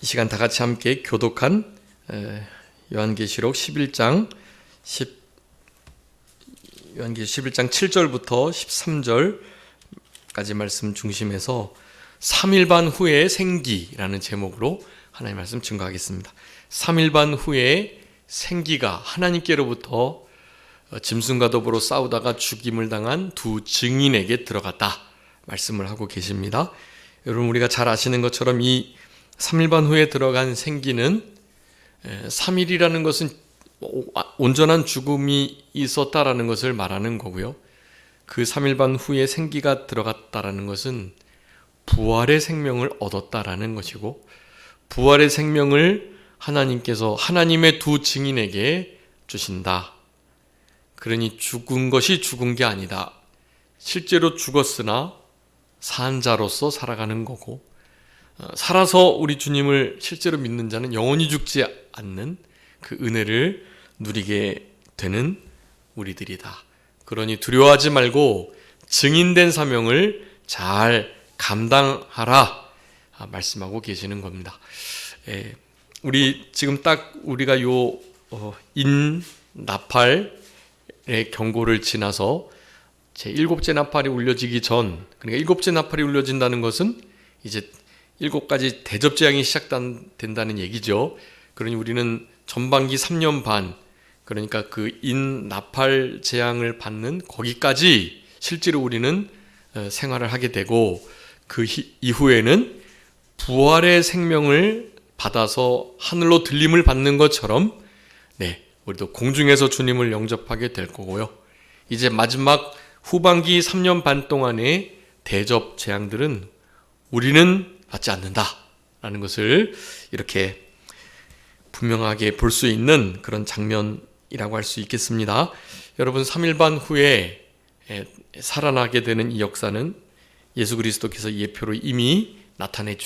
이 시간 다 같이 함께 교독한 요한계시록 11장 7절부터 13절까지 말씀 중심에서 3일 반 후의 생기라는 제목으로 하나님의 말씀 증거하겠습니다. 3일 반 후에 생기가 하나님께로부터 짐승과 더불어 싸우다가 죽임을 당한 두 증인에게 들어갔다 말씀을 하고 계십니다. 여러분, 우리가 잘 아시는 것처럼 이 3일 반 후에 들어간 생기는 3일이라는 것은 온전한 죽음이 있었다라는 것을 말하는 거고요. 그 3일 반 후에 생기가 들어갔다라는 것은 부활의 생명을 얻었다라는 것이고, 부활의 생명을 하나님께서 하나님의 두 증인에게 주신다. 그러니 죽은 것이 죽은 게 아니다. 실제로 죽었으나 산 자로서 살아가는 거고, 살아서 우리 주님을 실제로 믿는 자는 영원히 죽지 않는 그 은혜를 누리게 되는 우리들이다. 그러니 두려워하지 말고 증인된 사명을 잘 감당하라 말씀하고 계시는 겁니다. 우리 지금 딱 우리가 나팔의 경고를 지나서 제 7째 나팔이 울려지기 전, 그러니까 7째 나팔이 울려진다는 것은 이제 7가지 대접 재앙이 시작된다는 얘기죠. 그러니 우리는 전반기 3년 반, 그러니까 그 나팔 재앙을 받는 거기까지 실제로 우리는 생활을 하게 되고, 그 이후에는 부활의 생명을 받아서 하늘로 들림을 받는 것처럼 우리도 공중에서 주님을 영접하게 될 거고요. 이제 마지막 후반기 3년 반 동안의 대접 재앙들은 우리는 받지 않는다라는 것을 이렇게 분명하게 볼 수 있는 그런 장면이라고 할 수 있겠습니다. 여러분, 3일 반 후에 살아나게 되는 이 역사는 예수 그리스도께서 예표로 이미 나타내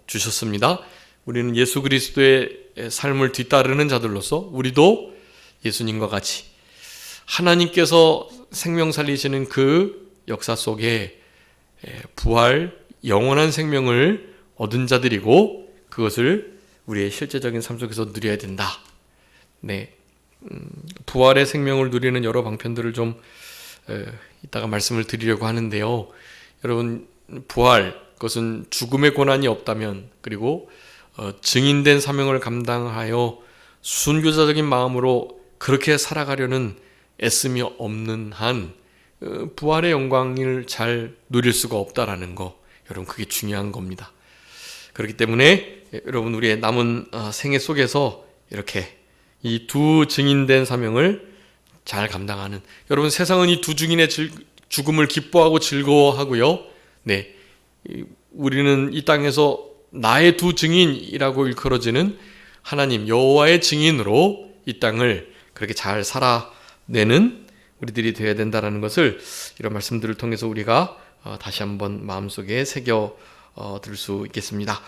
주셨습니다. 우리는 예수 그리스도의 삶을 뒤따르는 자들로서 우리도 예수님과 같이 하나님께서 생명 살리시는 그 역사 속에 부활, 영원한 생명을 얻은 자들이고, 그것을 우리의 실제적인 삶 속에서 누려야 된다. 부활의 생명을 누리는 여러 방편들을 좀 이따가 말씀을 드리려고 하는데요. 여러분, 부활, 그것은 죽음의 고난이 없다면, 그리고 증인된 사명을 감당하여 순교자적인 마음으로 그렇게 살아가려는 애씀이 없는 한 부활의 영광을 잘 누릴 수가 없다라는 거, 여러분, 그게 중요한 겁니다. 그렇기 때문에 여러분, 우리의 남은 생애 속에서 이렇게 이 두 증인된 사명을 잘 감당하는, 여러분, 세상은 이 두 증인의 죽음을 기뻐하고 즐거워하고요. 우리는 이 땅에서 나의 두 증인이라고 일컬어지는 하나님 여호와의 증인으로 이 땅을 그렇게 잘 살아내는 우리들이 되어야 된다는 것을 이런 말씀들을 통해서 우리가 다시 한번 마음속에 새겨 들 수 있겠습니다.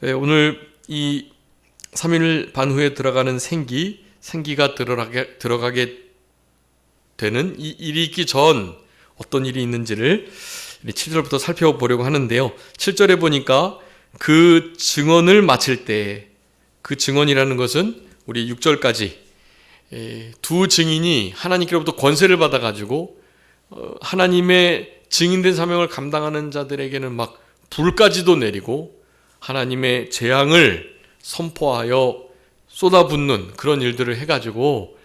오늘 이 3일 반 후에 들어가는 생기가 들어가게 되는 이 일이 있기 전 어떤 일이 있는지를 7절부터 살펴보려고 하는데요. 7절에 보니까 그 증언을 마칠 때, 그 증언이라는 것은 우리 6절까지 두 증인이 하나님께로부터 권세를 받아가지고 하나님의 증인된 사명을 감당하는 자들에게는 막 불까지도 내리고 하나님의 재앙을 선포하여 쏟아붓는 그런 일들을 해가지고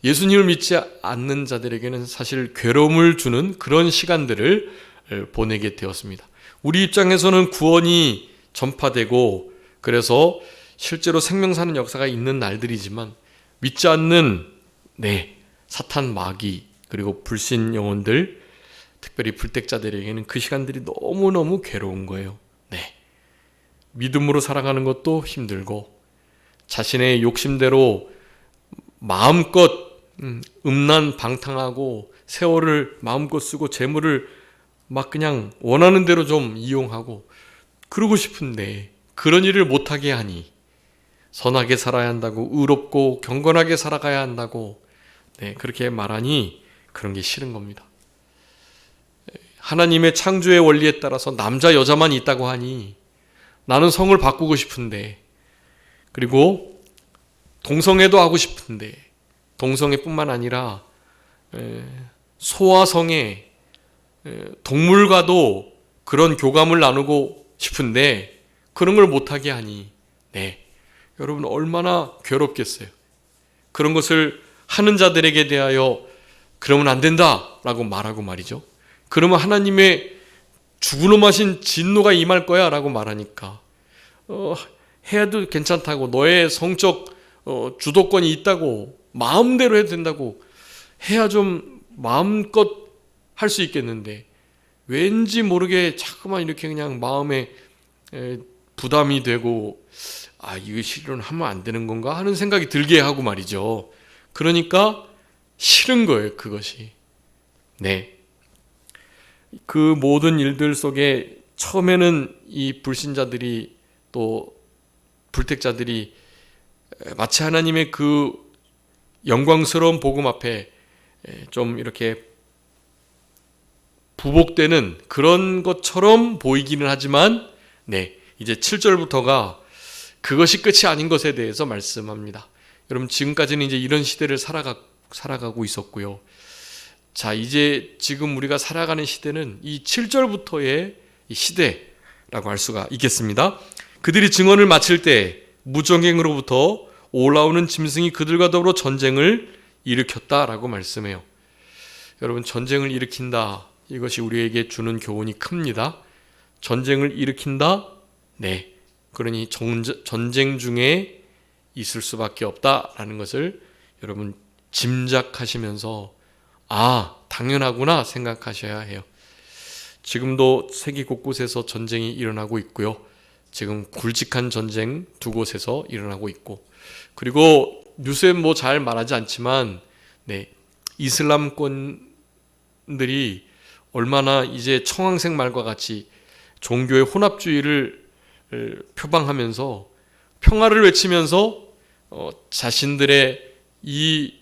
예수님을 믿지 않는 자들에게는 사실 괴로움을 주는 그런 시간들을 보내게 되었습니다. 우리 입장에서는 구원이 전파되고, 그래서 실제로 생명 사는 역사가 있는 날들이지만, 믿지 않는 사탄 마귀, 그리고 불신 영혼들, 특별히 불택자들에게는 그 시간들이 너무너무 괴로운 거예요. 믿음으로 살아가는 것도 힘들고, 자신의 욕심대로 마음껏 음란방탕하고 세월을 마음껏 쓰고 재물을 막 그냥 원하는 대로 좀 이용하고 그러고 싶은데, 그런 일을 못하게 하니, 선하게 살아야 한다고, 의롭고 경건하게 살아가야 한다고 그렇게 말하니 그런 게 싫은 겁니다. 하나님의 창조의 원리에 따라서 남자 여자만 있다고 하니 나는 성을 바꾸고 싶은데 그리고 동성애도 하고 싶은데 동성애뿐만 아니라 소아성애, 동물과도 그런 교감을 나누고 싶은데 그런 걸 못하게 하니 여러분 얼마나 괴롭겠어요. 그런 것을 하는 자들에게 대하여 그러면 안 된다라고 말하고 말이죠. 그러면 하나님의 죽으놈하신 진노가 임할 거야 라고 말하니까 해도 괜찮다고, 너의 성적 주도권이 있다고, 마음대로 해도 된다고 해야 좀 마음껏 할 수 있겠는데 왠지 모르게 자꾸만 이렇게 그냥 마음에 부담이 되고 이거 실현하면 안 되는 건가 하는 생각이 들게 하고 말이죠. 그러니까 싫은 거예요, 그것이. 그 모든 일들 속에 처음에는 이 불신자들이 또 불택자들이 마치 하나님의 그 영광스러운 복음 앞에 좀 이렇게 부복되는 그런 것처럼 보이기는 하지만 이제 7절부터가 그것이 끝이 아닌 것에 대해서 말씀합니다. 여러분 지금까지는 이제 이런 시대를 살아가고 있었고요. 자, 이제 지금 우리가 살아가는 시대는 이 7절부터의 이 시대라고 할 수가 있겠습니다. 그들이 증언을 마칠 때 무정행으로부터 올라오는 짐승이 그들과 더불어 전쟁을 일으켰다라고 말씀해요. 여러분 전쟁을 일으킨다, 이것이 우리에게 주는 교훈이 큽니다. 전쟁을 일으킨다? 그러니 전쟁 중에 있을 수밖에 없다라는 것을 여러분 짐작하시면서 당연하구나 생각하셔야 해요. 지금도 세계 곳곳에서 전쟁이 일어나고 있고요. 지금 굵직한 전쟁 두 곳에서 일어나고 있고, 그리고 뉴스에 잘 말하지 않지만 이슬람권들이 얼마나 이제 청황색 말과 같이 종교의 혼합주의를 표방하면서 평화를 외치면서 자신들의 이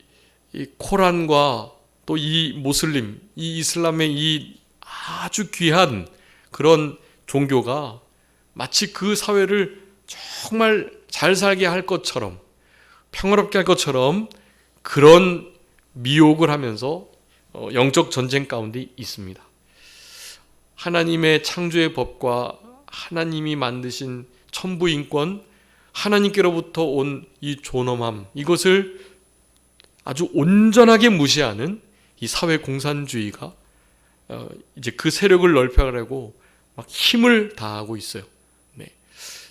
코란과 또 이 모슬림, 이 이슬람의 이 아주 귀한 그런 종교가 마치 그 사회를 정말 잘 살게 할 것처럼, 평화롭게 할 것처럼 그런 미혹을 하면서 영적 전쟁 가운데 있습니다. 하나님의 창조의 법과 하나님이 만드신 천부인권, 하나님께로부터 온 이 존엄함, 이것을 아주 온전하게 무시하는 이 사회 공산주의가 이제 그 세력을 넓혀가려고 막 힘을 다하고 있어요.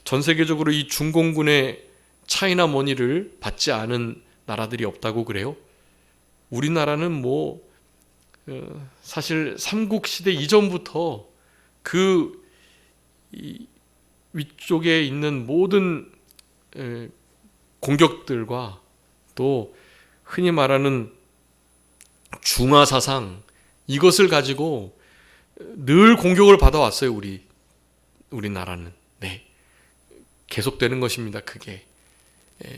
전 세계적으로 이 중공군의 차이나 머니를 받지 않은 나라들이 없다고 그래요. 우리나라는 사실 삼국시대 이전부터 그 위쪽에 있는 모든 공격들과 또 흔히 말하는 중화사상, 이것을 가지고 늘 공격을 받아왔어요. 우리나라는. 계속되는 것입니다. 그게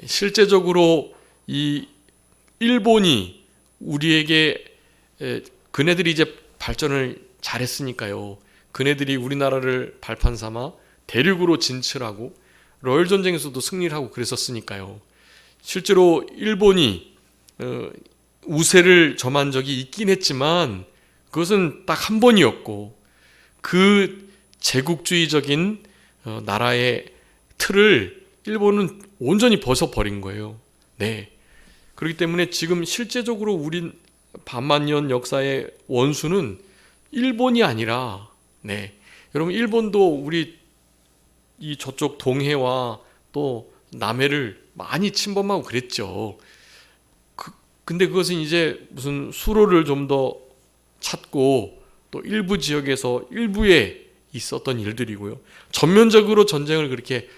실제적으로 이 일본이 우리에게 그네들이 이제 발전을 잘했으니까요. 그네들이 우리나라를 발판 삼아 대륙으로 진출하고 러일 전쟁에서도 승리를 하고 그랬었으니까요. 실제로 일본이 우세를 점한 적이 있긴 했지만 그것은 딱 한 번이었고, 그 제국주의적인 나라의 틀을 일본은 온전히 벗어버린 거예요. 그렇기 때문에 지금 실제적으로 우리 반만년 역사의 원수는 일본이 아니라 여러분 일본도 우리 이 저쪽 동해와 또 남해를 많이 침범하고 그랬죠. 근데 그것은 이제 무슨 수로를 좀 더 찾고 또 일부 지역에서 일부에 있었던 일들이고요. 전면적으로 전쟁을 그렇게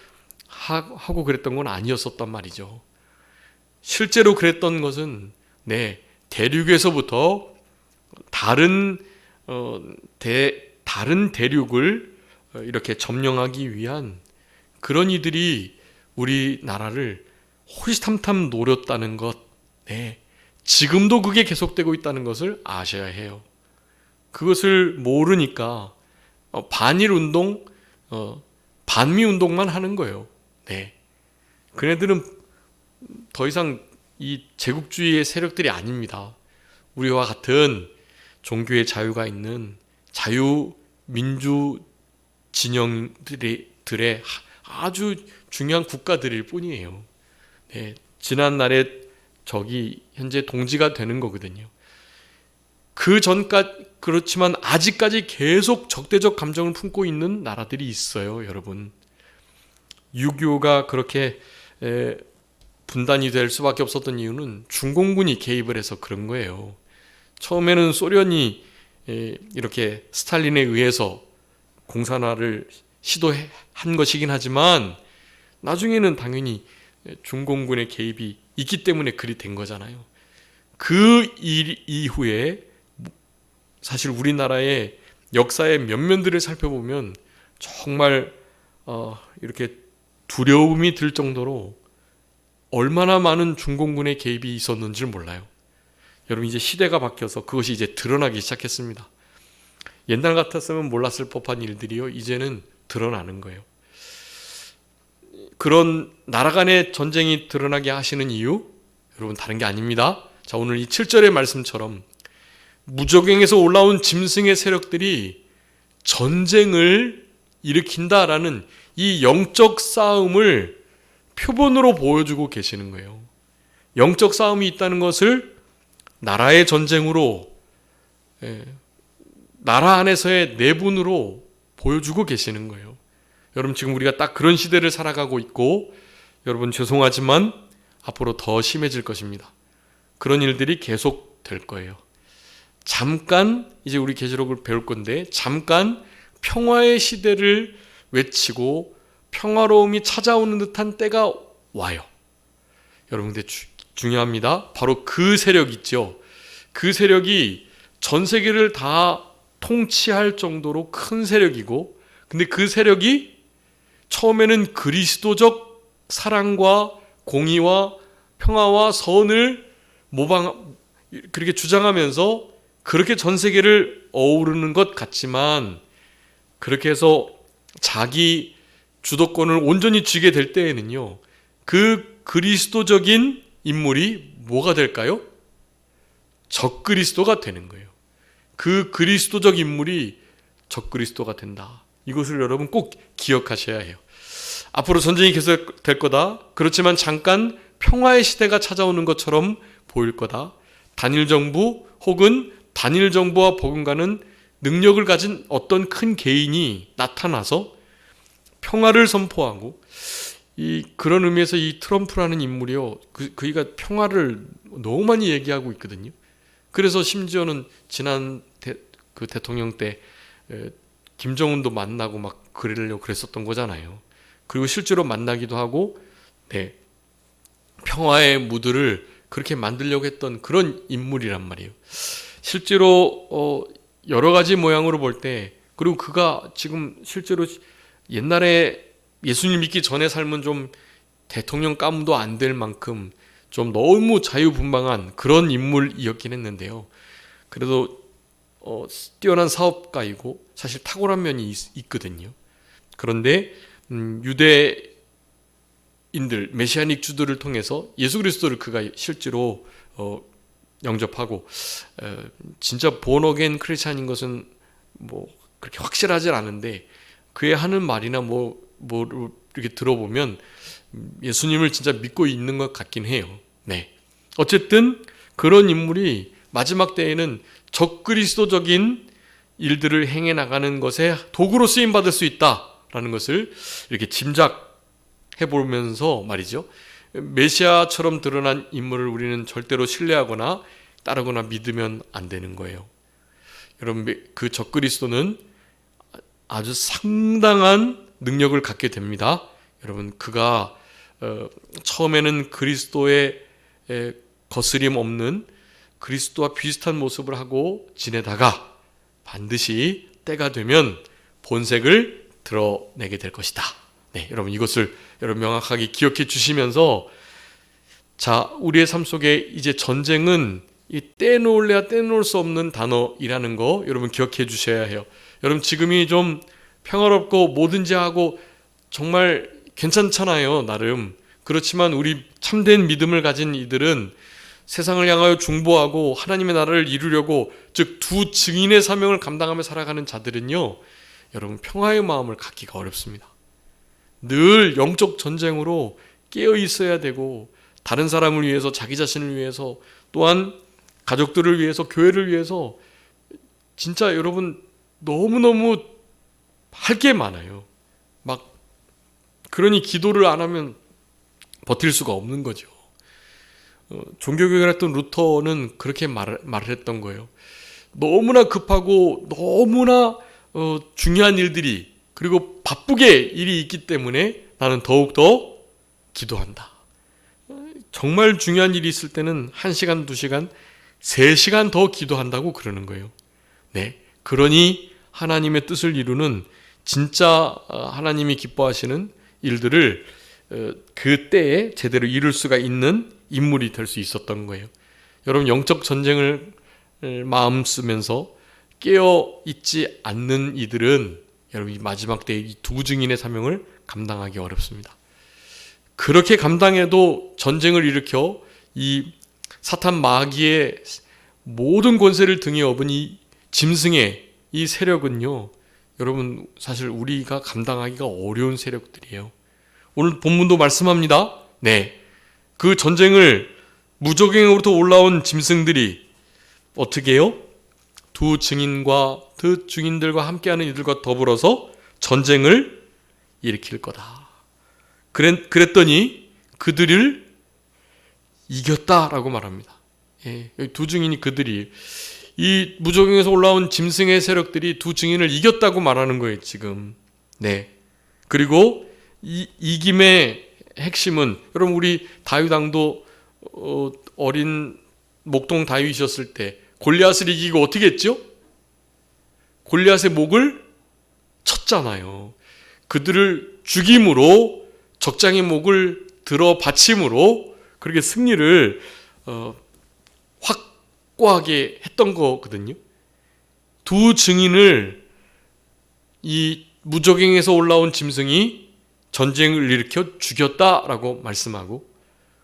하고 그랬던 건 아니었었단 말이죠. 실제로 그랬던 것은 대륙에서부터 다른 대륙을 이렇게 점령하기 위한 그런 이들이 우리나라를 호시탐탐 노렸다는 것, 지금도 그게 계속되고 있다는 것을 아셔야 해요. 그것을 모르니까 반일 운동, 반미 운동만 하는 거예요. 그네들은 더 이상 이 제국주의의 세력들이 아닙니다. 우리와 같은 종교의 자유가 있는 자유민주 진영들의 아주 중요한 국가들일 뿐이에요. 네, 지난날에 적이 현재 동지가 되는 거거든요. 그 전까지 그렇지만 아직까지 계속 적대적 감정을 품고 있는 나라들이 있어요, 여러분. 6.25가 그렇게 분단이 될 수밖에 없었던 이유는 중공군이 개입을 해서 그런 거예요. 처음에는 소련이 이렇게 스탈린에 의해서 공산화를 시도한 것이긴 하지만 나중에는 당연히 중공군의 개입이 있기 때문에 그리 된 거잖아요. 그 일 이후에 사실 우리나라의 역사의 면면들을 살펴보면 정말 이렇게 두려움이 들 정도로 얼마나 많은 중공군의 개입이 있었는지 몰라요. 여러분, 이제 시대가 바뀌어서 그것이 이제 드러나기 시작했습니다. 옛날 같았으면 몰랐을 법한 일들이요, 이제는 드러나는 거예요. 그런 나라 간의 전쟁이 드러나게 하시는 이유, 여러분, 다른 게 아닙니다. 자, 오늘 이 7절의 말씀처럼 무적행에서 올라온 짐승의 세력들이 전쟁을 일으킨다라는 이 영적 싸움을 표본으로 보여주고 계시는 거예요. 영적 싸움이 있다는 것을 나라의 전쟁으로, 나라 안에서의 내분으로 보여주고 계시는 거예요. 여러분, 지금 우리가 딱 그런 시대를 살아가고 있고, 여러분 죄송하지만 앞으로 더 심해질 것입니다. 그런 일들이 계속 될 거예요. 잠깐 이제 우리 계시록을 배울 건데, 잠깐 평화의 시대를 외치고 평화로움이 찾아오는 듯한 때가 와요. 여러분, 근데 중요합니다. 바로 그 세력 있죠. 그 세력이 전 세계를 다 통치할 정도로 큰 세력이고, 근데 그 세력이 처음에는 그리스도적 사랑과 공의와 평화와 선을 그렇게 주장하면서 그렇게 전 세계를 어우르는 것 같지만, 그렇게 해서 자기 주도권을 온전히 쥐게 될 때에는요, 그 그리스도적인 인물이 뭐가 될까요? 적그리스도가 되는 거예요. 그 그리스도적 인물이 적그리스도가 된다. 이것을 여러분 꼭 기억하셔야 해요. 앞으로 전쟁이 계속될 거다. 그렇지만 잠깐 평화의 시대가 찾아오는 것처럼 보일 거다. 단일 정부 혹은 단일 정부와 버금가는 능력을 가진 어떤 큰 개인이 나타나서 평화를 선포하고, 그런 의미에서 이 트럼프라는 인물이요, 그이가 평화를 너무 많이 얘기하고 있거든요. 그래서 심지어는 지난 그 대통령 때 김정은도 만나고 막 그러려고 그랬었던 거잖아요. 그리고 실제로 만나기도 하고, 평화의 무드를 그렇게 만들려고 했던 그런 인물이란 말이에요. 실제로 여러 가지 모양으로 볼 때, 그리고 그가 지금 실제로 옛날에 예수님 믿기 전에 삶은 좀 대통령 가문도 안 될 만큼 좀 너무 자유분방한 그런 인물이었긴 했는데요. 그래도 뛰어난 사업가이고 사실 탁월한 면이 있거든요. 그런데 유대인들, 메시아닉 주들을 통해서 예수 그리스도를 그가 실제로 영접하고, 진짜 본어겐 크리스찬인 것은 뭐 그렇게 확실하지 않은데, 그의 하는 말이나 뭐 이렇게 들어보면 예수님을 진짜 믿고 있는 것 같긴 해요. 어쨌든 그런 인물이 마지막 때에는 적그리스도적인 일들을 행해 나가는 것에 도구로 쓰임 받을 수 있다라는 것을 이렇게 짐작해 보면서 말이죠. 메시아처럼 드러난 인물을 우리는 절대로 신뢰하거나 따르거나 믿으면 안 되는 거예요. 여러분, 그 적그리스도는 아주 상당한 능력을 갖게 됩니다. 여러분, 그가 처음에는 그리스도의 거스림 없는 그리스도와 비슷한 모습을 하고 지내다가 반드시 때가 되면 본색을 드러내게 될 것이다. 여러분, 이것을 여러분 명확하게 기억해 주시면서, 자, 우리의 삶 속에 이제 전쟁은 이 떼놓을래야 떼놓을 수 없는 단어이라는 거 여러분 기억해 주셔야 해요. 여러분, 지금이 좀 평화롭고 뭐든지 하고 정말 괜찮잖아요, 나름. 그렇지만 우리 참된 믿음을 가진 이들은 세상을 향하여 중보하고 하나님의 나라를 이루려고, 즉 두 증인의 사명을 감당하며 살아가는 자들은요, 여러분 평화의 마음을 갖기가 어렵습니다. 늘 영적 전쟁으로 깨어 있어야 되고, 다른 사람을 위해서, 자기 자신을 위해서, 또한 가족들을 위해서, 교회를 위해서 진짜 여러분 너무너무 할 게 많아요. 막 그러니 기도를 안 하면 버틸 수가 없는 거죠. 종교개혁을 했던 루터는 그렇게 말을 했던 거예요. 너무나 급하고 너무나 중요한 일들이, 그리고 바쁘게 일이 있기 때문에 나는 더욱더 기도한다. 정말 중요한 일이 있을 때는 1시간, 2시간, 3시간 더 기도한다고 그러는 거예요. 네, 그러니 하나님의 뜻을 이루는 진짜 하나님이 기뻐하시는 일들을 그 때에 제대로 이룰 수가 있는 인물이 될 수 있었던 거예요. 여러분, 영적 전쟁을 마음 쓰면서 깨어 있지 않는 이들은 여러분 이 마지막 때의 이 두 증인의 사명을 감당하기 어렵습니다. 그렇게 감당해도 전쟁을 일으켜 이 사탄 마귀의 모든 권세를 등에 업은 이 짐승의 이 세력은요, 여러분 사실 우리가 감당하기가 어려운 세력들이에요. 오늘 본문도 말씀합니다. 네, 그 전쟁을 무적행으로부터 올라온 짐승들이 어떻게 해요? 두 증인과 그 증인들과 함께하는 이들과 더불어서 전쟁을 일으킬 거다. 그랬더니 그들을 이겼다라고 말합니다. 예, 여기 두 증인이 그들이, 이 무적행에서 올라온 짐승의 세력들이 두 증인을 이겼다고 말하는 거예요, 지금. 네. 그리고 이 이김의 핵심은, 여러분 우리 다윗 왕도 어린 목동 다윗이었을 때 골리앗을 이기고 어떻게 했죠? 골리앗의 목을 쳤잖아요. 그들을 죽임으로, 적장의 목을 들어 바침으로 그렇게 승리를 확고하게 했던 거거든요. 두 증인을 이 무적행에서 올라온 짐승이 전쟁을 일으켜 죽였다라고 말씀하고,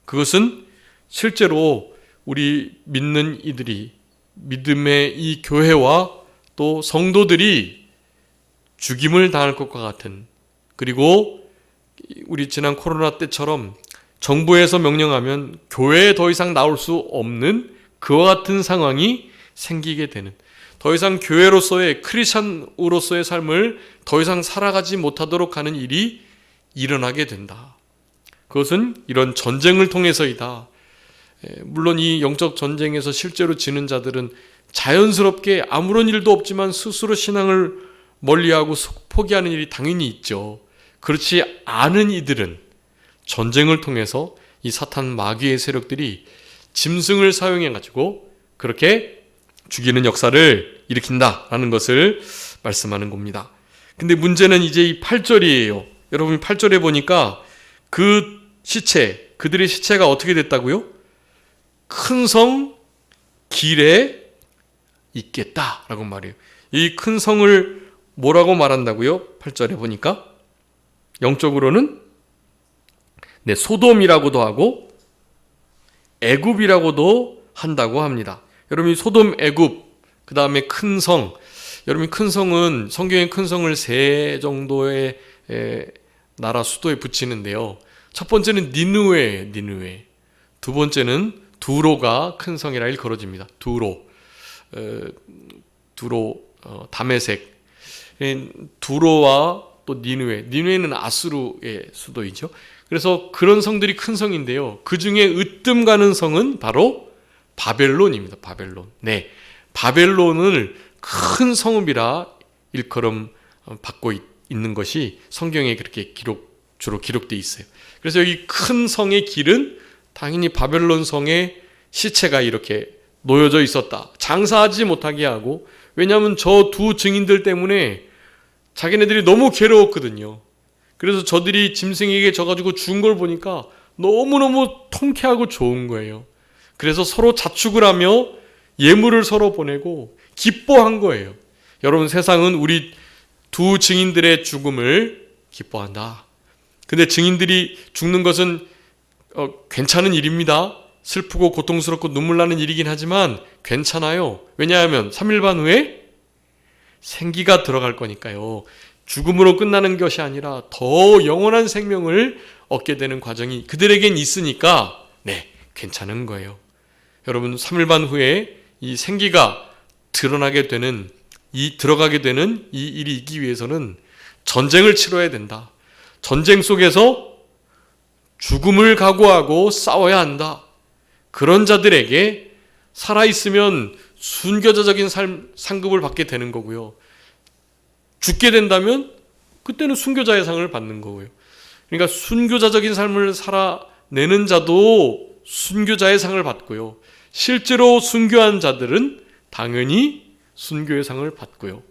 그것은 실제로 우리 믿는 이들이, 믿음의 이 교회와 또 성도들이 죽임을 당할 것과 같은, 그리고 우리 지난 코로나 때처럼 정부에서 명령하면 교회에 더 이상 나올 수 없는 그와 같은 상황이 생기게 되는, 더 이상 교회로서의, 크리스찬으로서의 삶을 더 이상 살아가지 못하도록 하는 일이 일어나게 된다. 그것은 이런 전쟁을 통해서이다. 물론 이 영적 전쟁에서 실제로 지는 자들은 자연스럽게 아무런 일도 없지만 스스로 신앙을 멀리하고 포기하는 일이 당연히 있죠. 그렇지 않은 이들은 전쟁을 통해서 이 사탄 마귀의 세력들이 짐승을 사용해가지고 그렇게 죽이는 역사를 일으킨다라는 것을 말씀하는 겁니다. 근데 문제는 이제 이 8절이에요. 여러분 8절에 보니까 그 시체, 그들의 시체가 어떻게 됐다고요? 큰 성 길에 있겠다라고 말해요. 이 큰 성을 뭐라고 말한다고요? 8절에 보니까 영적으로는 네, 소돔이라고도 하고 애굽이라고도 한다고 합니다. 여러분, 소돔, 애굽, 그 다음에 큰 성. 여러분, 큰 성은, 성경의 큰 성을 세 정도의 나라 수도에 붙이는데요. 첫 번째는 니느웨. 두 번째는 두로가 큰 성이라 일컬어집니다. 두로, 다메섹. 두로와 또 니느웨는 아수르의 수도이죠. 그래서 그런 성들이 큰 성인데요. 그 중에 으뜸 가는 성은 바로 바벨론입니다. 바벨론. 네, 바벨론을 큰 성읍이라 일컬음 받고 있는 것이 성경에 그렇게 주로 기록되어 있어요. 그래서 여기 큰 성의 길은 당연히 바벨론 성의 시체가 이렇게 놓여져 있었다. 장사하지 못하게 하고, 왜냐하면 저 두 증인들 때문에 자기네들이 너무 괴로웠거든요. 그래서 저들이 짐승에게 져가지고 죽은 걸 보니까 너무너무 통쾌하고 좋은 거예요. 그래서 서로 자축을 하며 예물을 서로 보내고 기뻐한 거예요. 여러분, 세상은 우리 두 증인들의 죽음을 기뻐한다. 근데 증인들이 죽는 것은 괜찮은 일입니다. 슬프고 고통스럽고 눈물 나는 일이긴 하지만 괜찮아요. 왜냐하면 3일반 후에 생기가 들어갈 거니까요. 죽음으로 끝나는 것이 아니라 더 영원한 생명을 얻게 되는 과정이 그들에겐 있으니까 괜찮은 거예요. 여러분 3일반 후에 이 생기가 들어가게 되는 이 일이 있기 위해서는 전쟁을 치러야 된다. 전쟁 속에서 죽음을 각오하고 싸워야 한다. 그런 자들에게 살아있으면 순교자적인 상급을 받게 되는 거고요. 죽게 된다면 그때는 순교자의 상을 받는 거고요. 그러니까 순교자적인 삶을 살아내는 자도 순교자의 상을 받고요. 실제로 순교한 자들은 당연히 순교의 상을 받고요.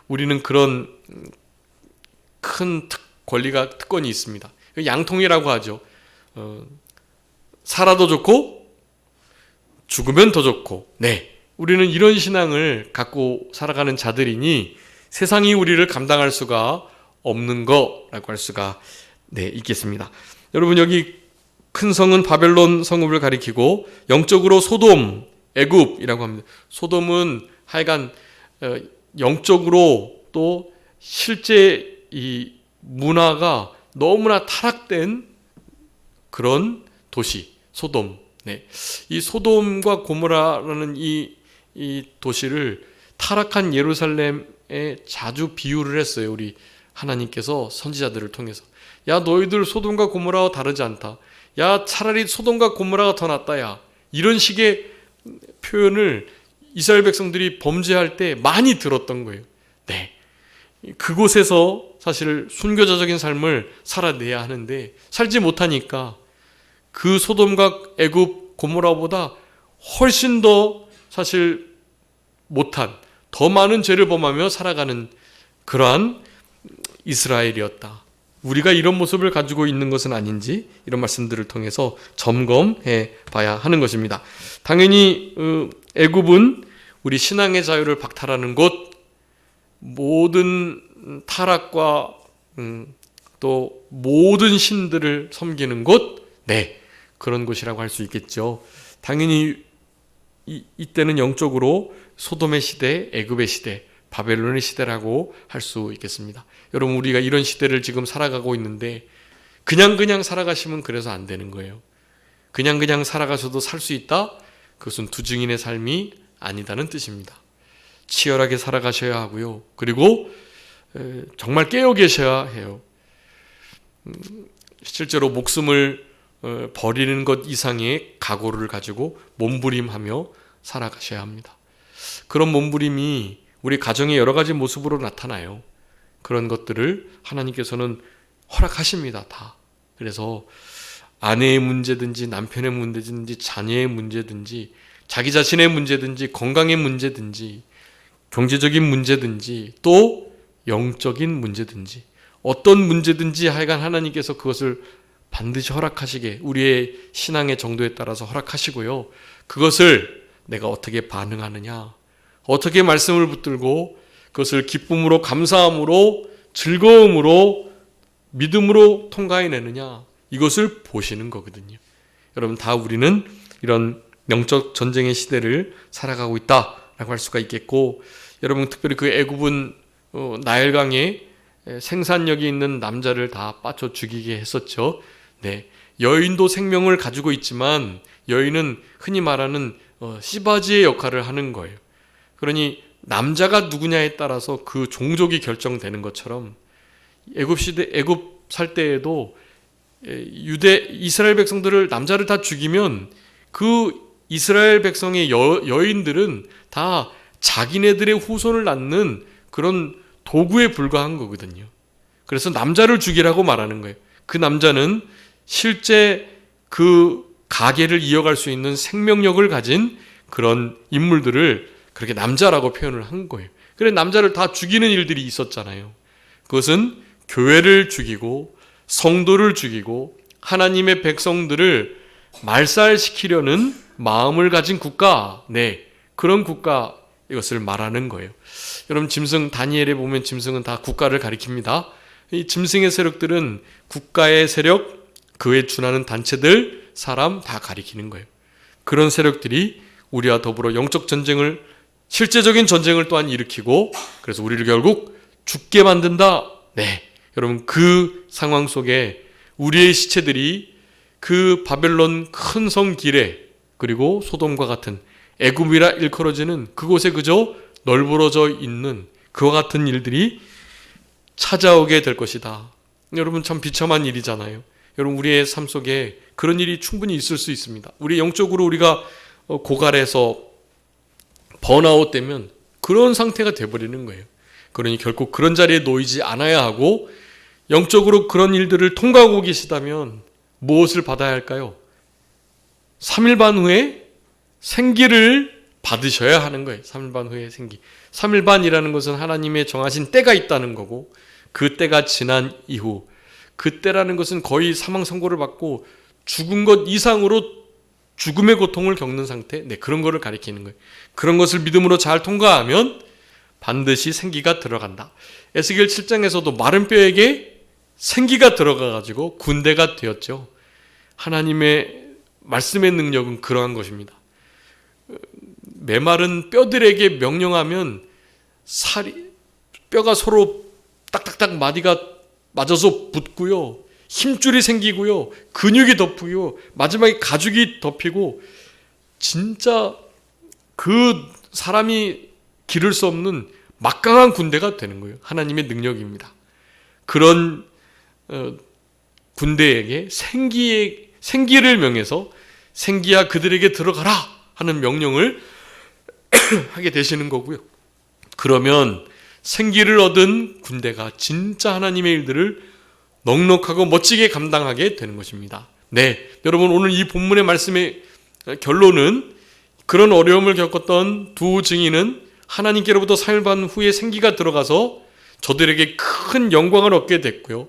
우리는 그런 큰 특권이 있습니다. 양통이라고 하죠. 살아도 좋고 죽으면 더 좋고. 우리는 이런 신앙을 갖고 살아가는 자들이니 세상이 우리를 감당할 수가 없는 거라고 할 수가 있겠습니다. 여러분 여기 큰 성은 바벨론 성읍을 가리키고 영적으로 소돔, 애굽이라고 합니다. 소돔은 하여간 영적으로 또 실제 이 문화가 너무나 타락된 그런 도시 소돔. 이 소돔과 고모라라는 이 도시를 타락한 예루살렘에 자주 비유를 했어요. 우리 하나님께서 선지자들을 통해서. 야 너희들 소돔과 고모라와 다르지 않다. 야 차라리 소돔과 고모라가 더 낫다. 야 이런 식의 표현을 이스라엘 백성들이 범죄할 때 많이 들었던 거예요. 그곳에서 사실 순교자적인 삶을 살아내야 하는데 살지 못하니까 그 소돔과 애굽 고모라보다 훨씬 더 사실 못한 더 많은 죄를 범하며 살아가는 그러한 이스라엘이었다. 우리가 이런 모습을 가지고 있는 것은 아닌지 이런 말씀들을 통해서 점검해 봐야 하는 것입니다. 당연히 애굽은 우리 신앙의 자유를 박탈하는 곳, 모든 타락과 또 모든 신들을 섬기는 곳, 그런 곳이라고 할 수 있겠죠. 당연히 이때는 영적으로 소돔의 시대, 애굽의 시대, 바벨론의 시대라고 할 수 있겠습니다. 여러분 우리가 이런 시대를 지금 살아가고 있는데 그냥 살아가시면 그래서 안 되는 거예요. 그냥 살아가셔도 살 수 있다? 그것은 두 증인의 삶이 아니다는 뜻입니다. 치열하게 살아가셔야 하고요. 그리고 정말 깨어 계셔야 해요. 실제로 목숨을 버리는 것 이상의 각오를 가지고 몸부림하며 살아가셔야 합니다. 그런 몸부림이 우리 가정의 여러 가지 모습으로 나타나요. 그런 것들을 하나님께서는 허락하십니다. 다. 그래서 아내의 문제든지 남편의 문제든지 자녀의 문제든지 자기 자신의 문제든지 건강의 문제든지 경제적인 문제든지 또 영적인 문제든지 어떤 문제든지 하여간 하나님께서 그것을 반드시 허락하시게 우리의 신앙의 정도에 따라서 허락하시고요. 그것을 내가 어떻게 반응하느냐, 어떻게 말씀을 붙들고 그것을 기쁨으로 감사함으로 즐거움으로 믿음으로 통과해내느냐, 이것을 보시는 거거든요. 여러분 다 우리는 이런 영적 전쟁의 시대를 살아가고 있다라고 할 수가 있겠고, 여러분 특별히 그 애굽은 나일강에 생산력이 있는 남자를 다 빠져 죽이게 했었죠. 여인도 생명을 가지고 있지만 여인은 흔히 말하는 씨바지의 역할을 하는 거예요. 그러니 남자가 누구냐에 따라서 그 종족이 결정되는 것처럼 애굽 살 때에도 이스라엘 백성들을 남자를 다 죽이면 그 이스라엘 백성의 여인들은 다 자기네들의 후손을 낳는 그런 도구에 불과한 거거든요. 그래서 남자를 죽이라고 말하는 거예요. 그 남자는 실제 그 가계를 이어갈 수 있는 생명력을 가진 그런 인물들을 그렇게 남자라고 표현을 한 거예요. 그래서 남자를 다 죽이는 일들이 있었잖아요. 그것은 교회를 죽이고 성도를 죽이고 하나님의 백성들을 말살시키려는 마음을 가진 국가, 그런 국가, 이것을 말하는 거예요. 여러분 짐승 다니엘에 보면 짐승은 다 국가를 가리킵니다. 이 짐승의 세력들은 국가의 세력, 그에 준하는 단체들, 사람 다 가리키는 거예요. 그런 세력들이 우리와 더불어 영적 전쟁을, 실제적인 전쟁을 또한 일으키고, 그래서 우리를 결국 죽게 만든다. 네, 여러분, 그 상황 속에 우리의 시체들이 그 바벨론 큰 성 길에, 그리고 소돔과 같은 애굽이라 일컬어지는 그곳에 그저 널브러져 있는 그와 같은 일들이 찾아오게 될 것이다. 여러분, 참 비참한 일이잖아요. 여러분, 우리의 삶 속에 그런 일이 충분히 있을 수 있습니다. 우리 영적으로 우리가 고갈해서 번아웃 되면 그런 상태가 돼버리는 거예요. 그러니 결국 그런 자리에 놓이지 않아야 하고, 영적으로 그런 일들을 통과하고 계시다면 무엇을 받아야 할까요? 3일 반 후에 생기를 받으셔야 하는 거예요. 3일 반 후에 생기. 3일 반이라는 것은 하나님의 정하신 때가 있다는 거고, 그 때가 지난 이후, 그 때라는 것은 거의 사망 선고를 받고 죽은 것 이상으로 죽음의 고통을 겪는 상태, 네, 그런 거를 가리키는 거예요. 그런 것을 믿음으로 잘 통과하면 반드시 생기가 들어간다. 에스겔 7장에서도 마른 뼈에게 생기가 들어가가지고 군대가 되었죠. 하나님의 말씀의 능력은 그러한 것입니다. 메마른 뼈들에게 명령하면 뼈가 서로 딱딱딱 마디가 맞아서 붙고요, 힘줄이 생기고요, 근육이 덮고요, 마지막에 가죽이 덮이고, 진짜 그 사람이 기를 수 없는 막강한 군대가 되는 거예요. 하나님의 능력입니다. 그런 군대에게 생기를 명해서 생기야 그들에게 들어가라 하는 명령을 하게 되시는 거고요. 그러면 생기를 얻은 군대가 진짜 하나님의 일들을 넉넉하고 멋지게 감당하게 되는 것입니다. 네, 여러분, 오늘 이 본문의 말씀의 결론은, 그런 어려움을 겪었던 두 증인은 하나님께로부터 3일 반 후에 생기가 들어가서 저들에게 큰 영광을 얻게 됐고요.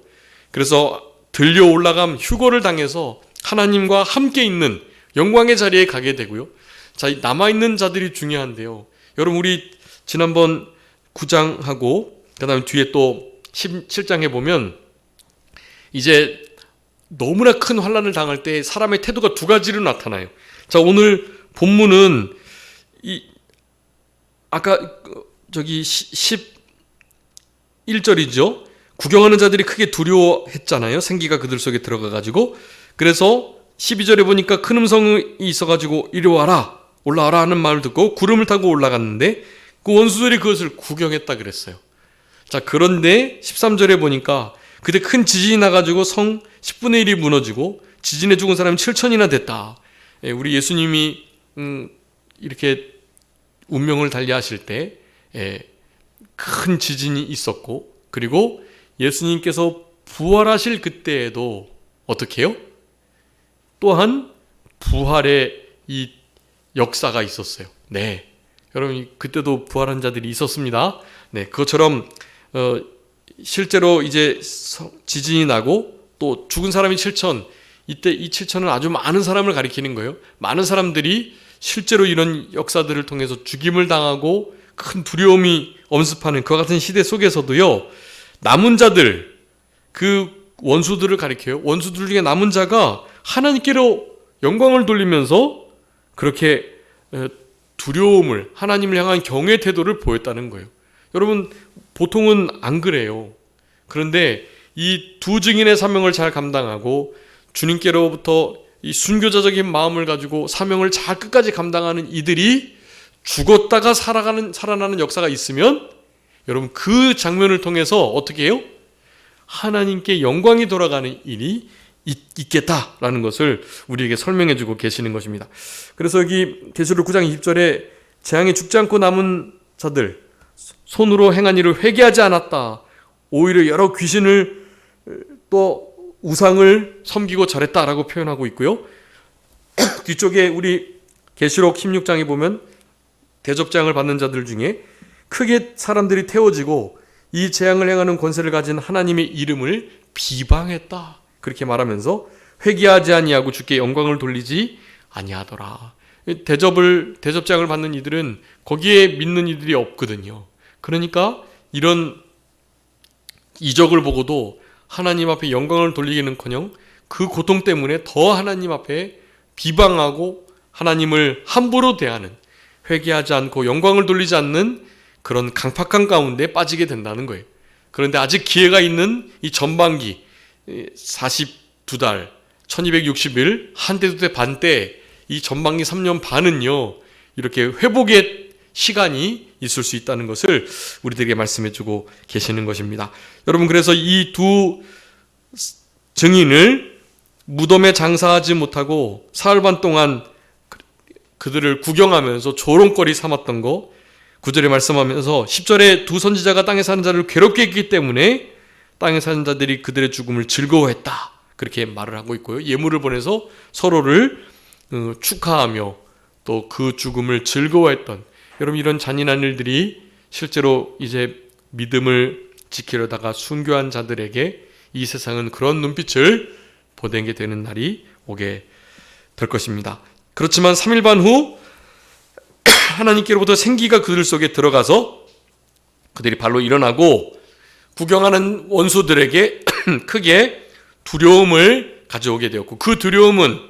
그래서 들려 올라감 휴거를 당해서 하나님과 함께 있는 영광의 자리에 가게 되고요. 자, 남아있는 자들이 중요한데요. 여러분, 우리 지난번 9장하고 그 다음에 뒤에 또 17장에 보면 이제 너무나 큰 환난을 당할 때 사람의 태도가 두 가지로 나타나요. 자, 오늘 본문은 아까 저기 11절이죠. 구경하는 자들이 크게 두려워했잖아요. 생기가 그들 속에 들어가가지고. 그래서 12절에 보니까 큰 음성이 있어가지고 이리 와라, 올라와라 하는 말을 듣고 구름을 타고 올라갔는데 그 원수들이 그것을 구경했다 그랬어요. 자, 그런데 13절에 보니까 그때 큰 지진이 나가지고 성 10분의 1이 무너지고 지진에 죽은 사람이 7천이나 됐다. 우리 예수님이 이렇게 운명을 달리하실 때 큰 지진이 있었고, 그리고 예수님께서 부활하실 그때에도 어떻게 해요? 또한 부활의 이 역사가 있었어요. 네, 여러분, 그때도 부활한 자들이 있었습니다. 네, 그것처럼 실제로 이제 지진이 나고 또 죽은 사람이 7천, 이때 이 7천은 아주 많은 사람을 가리키는 거예요. 많은 사람들이 실제로 이런 역사들을 통해서 죽임을 당하고 큰 두려움이 엄습하는 그와 같은 시대 속에서도요, 남은 자들, 그 원수들을 가리켜요. 원수들 중에 남은 자가 하나님께로 영광을 돌리면서 그렇게 두려움을, 하나님을 향한 경외의 태도를 보였다는 거예요. 여러분, 보통은 안 그래요. 그런데 이 두 증인의 사명을 잘 감당하고 주님께로부터 이 순교자적인 마음을 가지고 사명을 잘 끝까지 감당하는 이들이 죽었다가 살아나는 역사가 있으면, 여러분, 그 장면을 통해서 어떻게 해요? 하나님께 영광이 돌아가는 일이 있겠다라는 것을 우리에게 설명해 주고 계시는 것입니다. 그래서 여기 계시록 9장 20절에 재앙에 죽지 않고 남은 자들, 손으로 행한 일을 회개하지 않았다, 오히려 여러 귀신을 또 우상을 섬기고 절했다라고 표현하고 있고요. 뒤쪽에 우리 계시록 16장에 보면 대접장을 받는 자들 중에 크게 사람들이 태워지고 이 재앙을 행하는 권세를 가진 하나님의 이름을 비방했다, 그렇게 말하면서 회개하지 아니하고 주께 영광을 돌리지 아니하더라. 대접장을 받는 이들은 거기에 믿는 이들이 없거든요. 그러니까 이런 이적을 보고도 하나님 앞에 영광을 돌리기는커녕 그 고통 때문에 더 하나님 앞에 비방하고 하나님을 함부로 대하는, 회개하지 않고 영광을 돌리지 않는 그런 강팍한 가운데 빠지게 된다는 거예요. 그런데 아직 기회가 있는 이 전반기 42달 1260일 한 대 두 대 반 때 이 전반기 3년 반은요 이렇게 회복의 시간이 있을 수 있다는 것을 우리들에게 말씀해 주고 계시는 것입니다. 여러분, 그래서 이 두 증인을 무덤에 장사하지 못하고 사흘 반 동안 그들을 구경하면서 조롱거리 삼았던 거 9절에 말씀하면서 10절에 두 선지자가 땅에 사는 자를 괴롭게 했기 때문에 땅에 사는 자들이 그들의 죽음을 즐거워했다, 그렇게 말을 하고 있고요. 예물을 보내서 서로를 축하하며 또 그 죽음을 즐거워했던, 여러분, 이런 잔인한 일들이 실제로 이제 믿음을 지키려다가 순교한 자들에게 이 세상은 그런 눈빛을 보내게 되는 날이 오게 될 것입니다. 그렇지만 3일 반 후 하나님께로부터 생기가 그들 속에 들어가서 그들이 발로 일어나고 구경하는 원수들에게 크게 두려움을 가져오게 되었고, 그 두려움은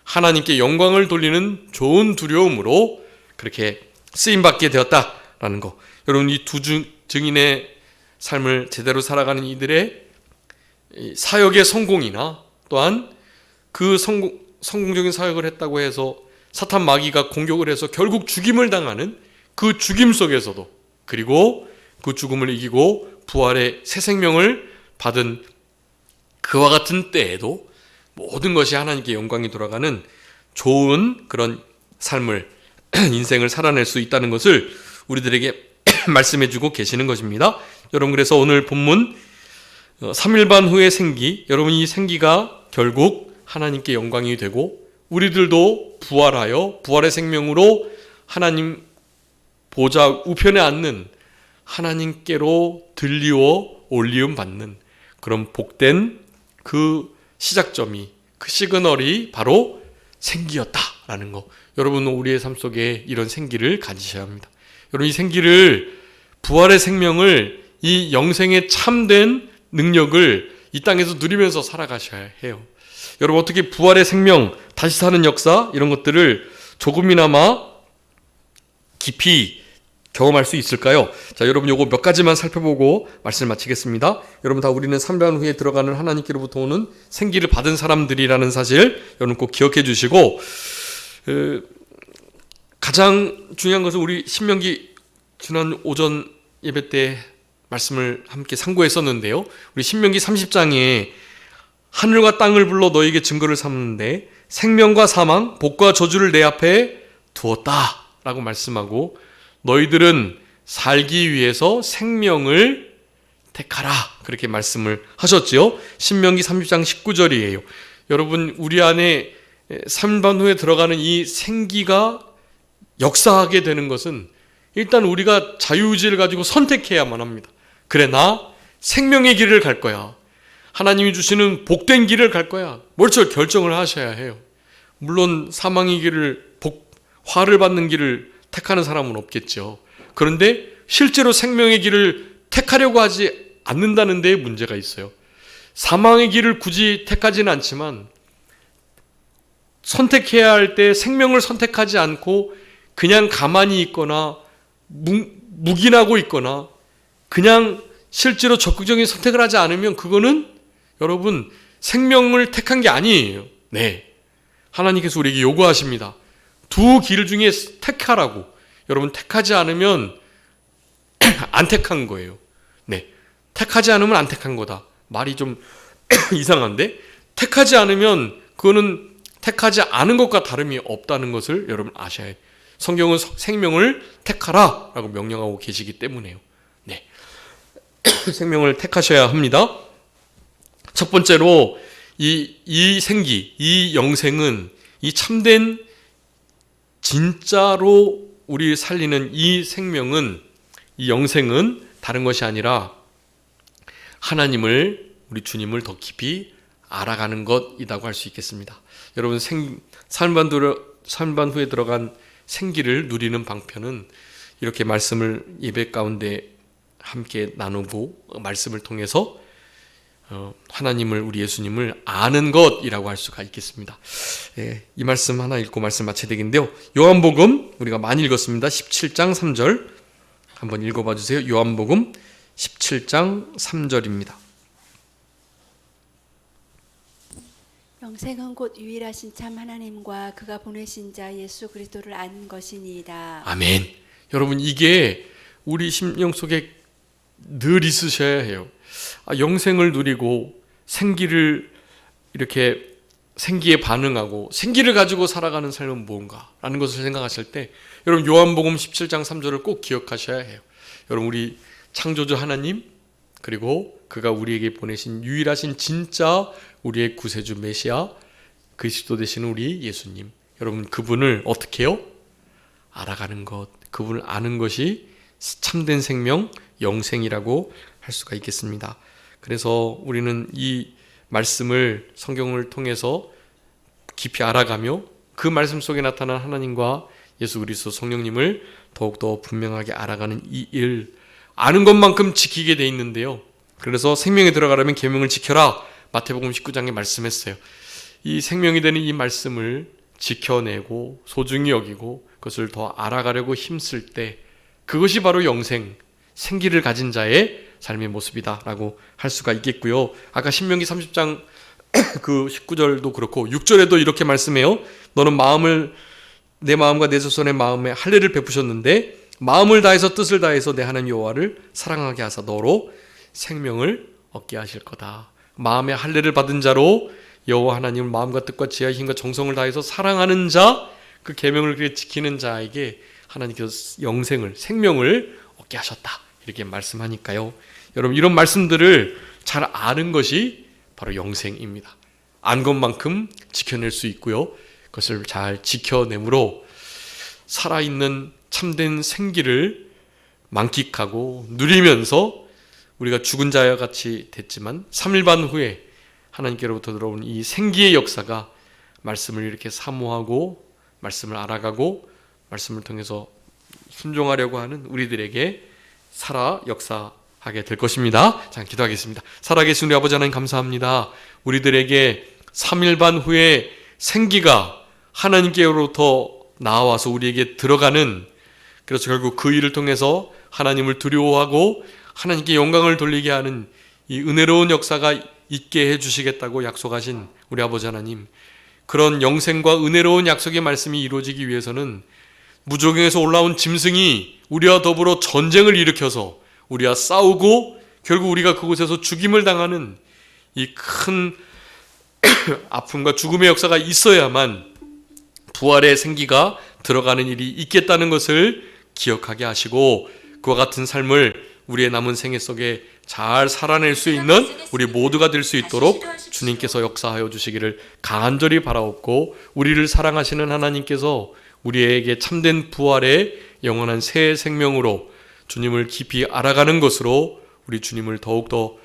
하나님께 영광을 돌리는 좋은 두려움으로 그렇게 쓰임받게 되었다라는 거. 여러분, 이 두 증인의 삶을 제대로 살아가는 이들의 사역의 성공이나 또한 그 성공적인 사역을 했다고 해서 사탄 마귀가 공격을 해서 결국 죽임을 당하는 그 죽임 속에서도, 그리고 그 죽음을 이기고 부활의 새 생명을 받은 그와 같은 때에도 모든 것이 하나님께 영광이 돌아가는 좋은 그런 삶을 인생을 살아낼 수 있다는 것을 우리들에게 말씀해 주고 계시는 것입니다. 여러분, 그래서 오늘 본문 3일 반 후의 생기, 여러분, 이 생기가 결국 하나님께 영광이 되고 우리들도 부활하여 부활의 생명으로 하나님 보좌 우편에 앉는, 하나님께로 들리워 올리움 받는 그런 복된 그 시작점이, 그 시그널이 바로 생기였다라는 거. 여러분, 우리의 삶 속에 이런 생기를 가지셔야 합니다. 여러분, 이 생기를, 부활의 생명을, 이 영생의 참된 능력을 이 땅에서 누리면서 살아가셔야 해요. 여러분, 어떻게 부활의 생명, 다시 사는 역사, 이런 것들을 조금이나마 깊이 경험할 수 있을까요? 자, 여러분, 요거 몇 가지만 살펴보고 말씀을 마치겠습니다. 여러분, 다 우리는 3년 후에 들어가는 하나님께로부터 오는 생기를 받은 사람들이라는 사실 여러분 꼭 기억해 주시고, 가장 중요한 것은 우리 신명기 지난 오전 예배 때 말씀을 함께 상고했었는데요. 우리 신명기 30장에 하늘과 땅을 불러 너에게 증거를 삼는데 생명과 사망, 복과 저주를 내 앞에 두었다 라고 말씀하고, 너희들은 살기 위해서 생명을 택하라, 그렇게 말씀을 하셨지요. 신명기 30장 19절이에요. 여러분, 우리 안에 3반 후에 들어가는 이 생기가 역사하게 되는 것은 일단 우리가 자유의지를 가지고 선택해야만 합니다. 그래, 나 생명의 길을 갈 거야, 하나님이 주시는 복된 길을 갈 거야, 먼저 결정을 하셔야 해요. 물론 사망의 길을, 화를 받는 길을 택하는 사람은 없겠죠. 그런데 실제로 생명의 길을 택하려고 하지 않는다는 데에 문제가 있어요. 사망의 길을 굳이 택하지는 않지만 선택해야 할 때 생명을 선택하지 않고 그냥 가만히 있거나 묵인하고 있거나 그냥 실제로 적극적인 선택을 하지 않으면 그거는 여러분 생명을 택한 게 아니에요. 네, 하나님께서 우리에게 요구하십니다. 두 길 중에 택하라고. 여러분, 택하지 않으면 안 택한 거예요. 네, 택하지 않으면 안 택한 거다. 말이 좀 이상한데, 택하지 않으면 그거는 택하지 않은 것과 다름이 없다는 것을 여러분 아셔야 해요. 성경은 생명을 택하라 라고 명령하고 계시기 때문에요. 네, 생명을 택하셔야 합니다. 첫 번째로 이 생기, 이 영생은, 이 참된 진짜로 우리 살리는 이 생명은, 이 영생은 다른 것이 아니라 하나님을, 우리 주님을 더 깊이 알아가는 것이라고 할 수 있겠습니다. 여러분, 삶반 후에 들어간 생기를 누리는 방편은 이렇게 말씀을 예배 가운데 함께 나누고 말씀을 통해서 하나님을, 우리 예수님을 아는 것이라고 할 수가 있겠습니다. 이 말씀 하나 읽고 말씀 마쳐야 되겠는데요. 요한복음 우리가 많이 읽었습니다. 17장 3절 한번 읽어봐 주세요. 요한복음 17장 3절입니다. 영생은 곧 유일하신 참 하나님과 그가 보내신 자 예수 그리스도를 아는 것이니이다. 아멘. 여러분, 이게 우리 심령 속에 늘 있으셔야 해요. 영생을 누리고 생기를 이렇게 생기에 반응하고 생기를 가지고 살아가는 삶은 무언가라는 것을 생각하실 때 여러분, 요한복음 17장 3절을 꼭 기억하셔야 해요. 여러분, 우리 창조주 하나님, 그리고 그가 우리에게 보내신 유일하신 진짜 우리의 구세주 메시아 그리스도 되시는 우리 예수님, 여러분, 그분을 어떻게 해요? 알아가는 것, 그분을 아는 것이 참된 생명, 영생이라고 할 수가 있겠습니다. 그래서 우리는 이 말씀을, 성경을 통해서 깊이 알아가며 그 말씀 속에 나타난 하나님과 예수 그리스도 성령님을 더욱더 분명하게 알아가는 이 일, 아는 것만큼 지키게 돼 있는데요. 그래서 생명에 들어가려면 계명을 지켜라, 마태복음 19장에 말씀했어요. 이 생명이 되는 이 말씀을 지켜내고 소중히 여기고 그것을 더 알아가려고 힘쓸 때 그것이 바로 영생, 생기를 가진 자의 삶의 모습이다라고 할 수가 있겠고요. 아까 신명기 30장 그 19절도 그렇고 6절에도 이렇게 말씀해요. 너는 내 마음과 내 자손의 마음에 할례를 베푸셨는데 마음을 다해서 뜻을 다해서 내 하나님 여호와를 사랑하게 하사 너로 생명을 얻게 하실 거다. 마음의 할례를 받은 자로 여호와 하나님을 마음과 뜻과 지혜와 힘과 정성을 다해서 사랑하는 자, 그 계명을 그렇게 지키는 자에게 하나님께서 영생을, 생명을 얻게 하셨다, 이렇게 말씀하니까요. 여러분, 이런 말씀들을 잘 아는 것이 바로 영생입니다. 안 것만큼 지켜낼 수 있고요. 그것을 잘 지켜내므로 살아있는 참된 생기를 만끽하고 누리면서 우리가 죽은 자와 같이 됐지만 3일 반 후에 하나님께로부터 들어온 이 생기의 역사가 말씀을 이렇게 사모하고 말씀을 알아가고 말씀을 통해서 순종하려고 하는 우리들에게 살아 역사하게 될 것입니다. 자, 기도하겠습니다. 살아계신 우리 아버지 하나님, 감사합니다. 우리들에게 3일 반 후에 생기가 하나님께로부터 나와서 우리에게 들어가는, 그래서 결국 그 일을 통해서 하나님을 두려워하고 하나님께 영광을 돌리게 하는 이 은혜로운 역사가 있게 해주시겠다고 약속하신 우리 아버지 하나님, 그런 영생과 은혜로운 약속의 말씀이 이루어지기 위해서는 무저경에서 올라온 짐승이 우리와 더불어 전쟁을 일으켜서 우리와 싸우고 결국 우리가 그곳에서 죽임을 당하는 이 큰 아픔과 죽음의 역사가 있어야만 부활의 생기가 들어가는 일이 있겠다는 것을 기억하게 하시고 그와 같은 삶을 우리의 남은 생애 속에 잘 살아낼 수 있는 우리 모두가 될 수 있도록 주님께서 역사하여 주시기를 간절히 바라옵고, 우리를 사랑하시는 하나님께서 우리에게 참된 부활의 영원한 새 생명으로 주님을 깊이 알아가는 것으로 우리 주님을 더욱더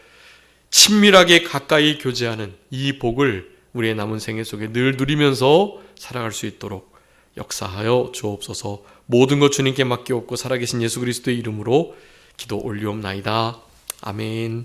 친밀하게 가까이 교제하는 이 복을 우리의 남은 생애 속에 늘 누리면서 살아갈 수 있도록 역사하여 주옵소서. 모든 것 주님께 맡기옵고 살아계신 예수 그리스도의 이름으로 기도 올리옵나이다. 아멘.